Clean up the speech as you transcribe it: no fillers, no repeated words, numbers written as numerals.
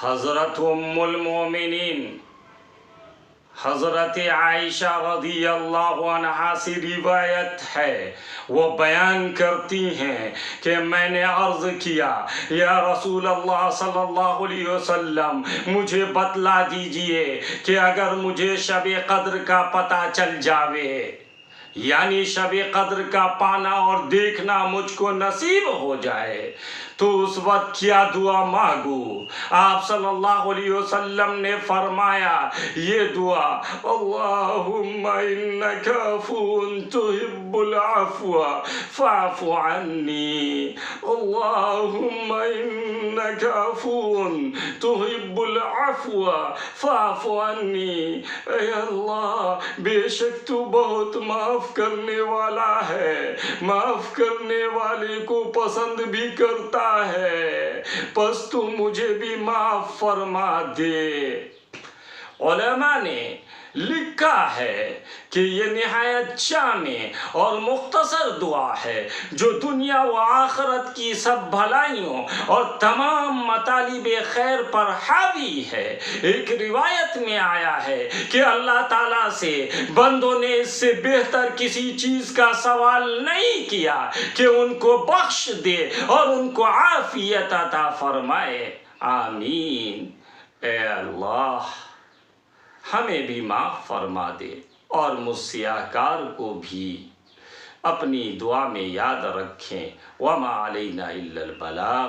حضرت ام المومنین حضرت عائشہ رضی اللہ عنہا سے روایت ہے، وہ بیان کرتی ہیں کہ میں نے عرض کیا یا رسول اللہ صلی اللہ علیہ وسلم مجھے بتلا دیجئے کہ اگر مجھے شب قدر کا پتہ چل جاوے، یعنی شب قدر کا پانا اور دیکھنا مجھ کو نصیب ہو جائے تو اس وقت کیا دعا مانگوں؟ آپ صلی اللہ علیہ وسلم نے فرمایا یہ دعا، اللہم انک عفو تحب العفو فاعف عنی، اللہم انک عفو تحب العفو فاعف عنی، اے اللہ بے شک تو بہت معاف کرنے والا ہے، معاف کرنے والے کو پسند بھی کرتا ہے، پس تو مجھے بھی معاف فرما دے۔ علماء نے لکھا ہے کہ یہ نہایت جامع اور مختصر دعا ہے جو دنیا و آخرت کی سب بھلائیوں اور تمام مطالب خیر پر حاوی ہے۔ ایک روایت میں آیا ہے کہ اللہ تعالیٰ سے بندوں نے اس سے بہتر کسی چیز کا سوال نہیں کیا کہ ان کو بخش دے اور ان کو عافیت عطا فرمائے، آمین۔ اے اللہ ہمیں بھی معاف فرما دے اور مجھ سیاہ کار کو بھی اپنی دعا میں یاد رکھیں۔ وما علینا الا البلاغ۔